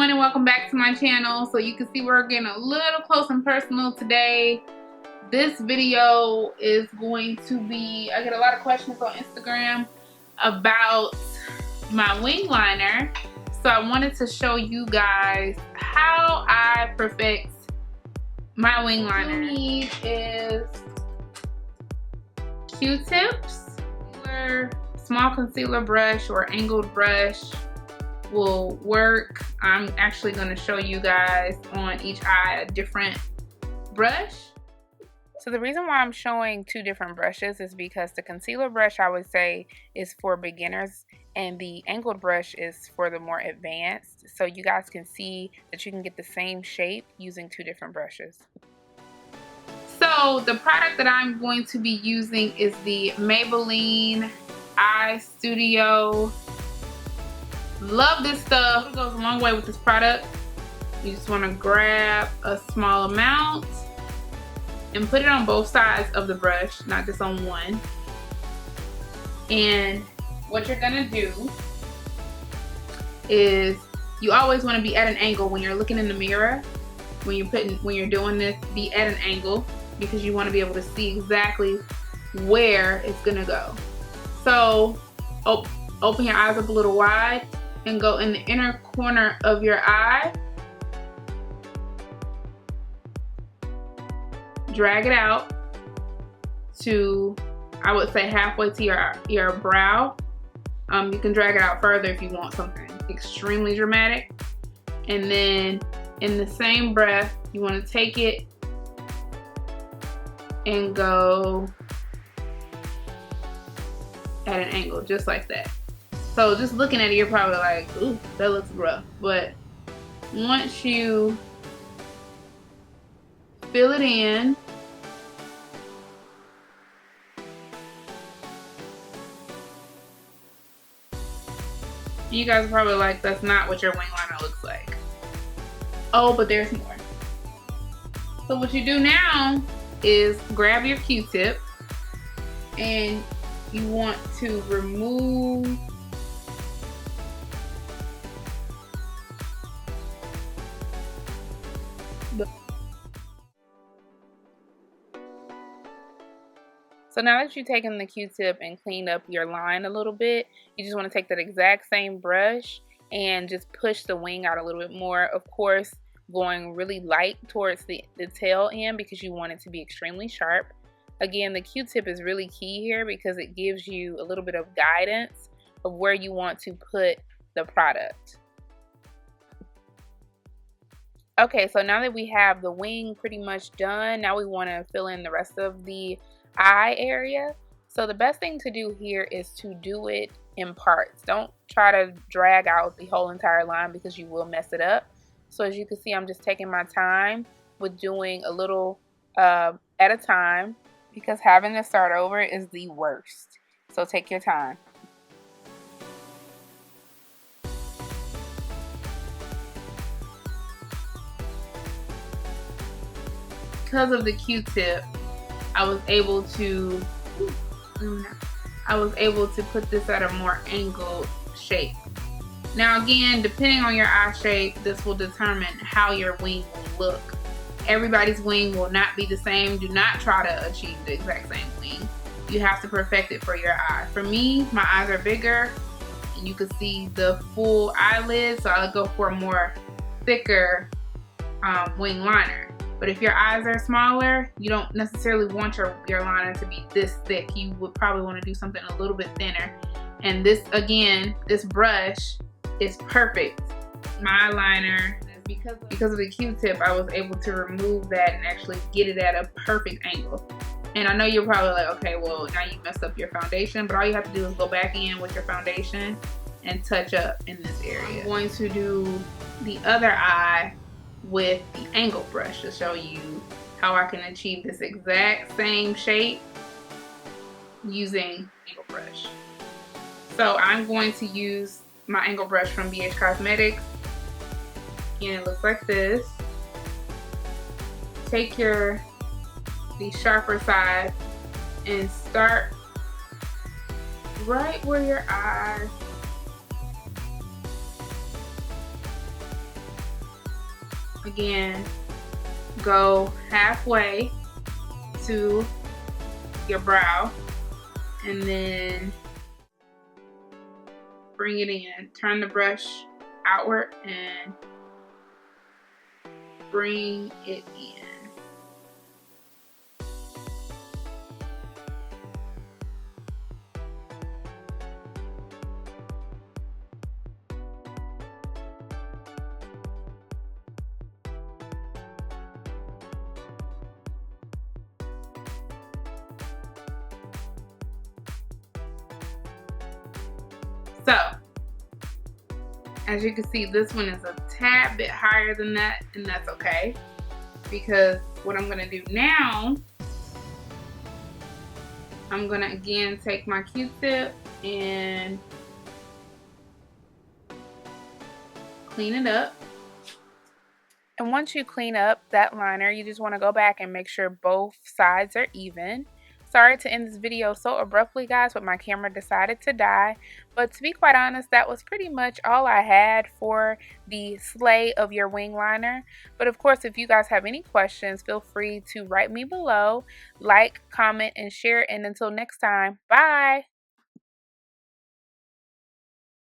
everyone, and welcome back to my channel. So you can see we're getting a little close and personal today. This video is going to be, I get a lot of questions on Instagram about my wing liner. So I wanted to show you guys how I perfect my wing liner. What you need is Q-tips, small concealer brush or angled brush will work. I'm actually going to show you guys on each eye a different brush. So the reason why I'm showing two different brushes is because the concealer brush, I would say, is for beginners and the angled brush is for the more advanced. So you guys can see that you can get the same shape using two different brushes. So the product that I'm going to be using is the Maybelline Eye Studio. Love this stuff. It goes a long way with this product. You just want to grab a small amount and put it on both sides of the brush, not just on one. And what you're gonna do is, you always want to be at an angle when you're looking in the mirror. When you're doing this, be at an angle because you want to be able to see exactly where it's gonna go. So open your eyes up a little wide and go in the inner corner of your eye. Drag it out to, I would say, halfway to your brow. You can drag it out further if you want something extremely dramatic. And then in the same breath, you want to take it and go at an angle, just like that. So just looking at it, you're probably like, ooh, that looks rough. But once you fill it in, you guys are probably like, that's not what your wing liner looks like. Oh, but there's more. So what you do now is grab your Q-tip and you want to remove So now that you've taken the Q-tip and cleaned up your line a little bit, you just want to take that exact same brush and just push the wing out a little bit more. Of course, going really light towards the tail end because you want it to be extremely sharp. Again, the Q-tip is really key here because it gives you a little bit of guidance of where you want to put the product. Okay, so now that we have the wing pretty much done, now we want to fill in the rest of the eye area. So the best thing to do here is to do it in parts. Don't try to drag out the whole entire line because you will mess it up. So as you can see, I'm just taking my time with doing a little at a time because having to start over is the worst. So take your time. Because of the Q-tip, I was able to put this at a more angled shape. Now again, depending on your eye shape, this will determine how your wing will look. Everybody's wing will not be the same. Do not try to achieve the exact same wing. You have to perfect it for your eye. For me, my eyes are bigger and you can see the full eyelid, so I'll go for a more thicker wing liner. But if your eyes are smaller, you don't necessarily want your liner to be this thick. You would probably want to do something a little bit thinner. And this, again, this brush is perfect. My eyeliner, because of the Q-tip, I was able to remove that and actually get it at a perfect angle. And I know you're probably like, okay, well, now you messed up your foundation, but all you have to do is go back in with your foundation and touch up in this area. I'm going to do the other eye with the angle brush to show you how I can achieve this exact same shape using angle brush. So I'm going to use my angle brush from BH Cosmetics, and it looks like this. Take the sharper side and start right where your eye again, go halfway to your brow and then bring it in. Turn the brush outward and bring it in. So, as you can see, this one is a tad bit higher than that, and that's okay, because what I'm gonna do now, I'm gonna again take my Q-tip and clean it up. And once you clean up that liner, you just wanna go back and make sure both sides are even. Sorry to end this video so abruptly, guys, but my camera decided to die. But to be quite honest, that was pretty much all I had for the slay of your wing liner. But of course, if you guys have any questions, feel free to write me below, like, comment, and share. And until next time, bye!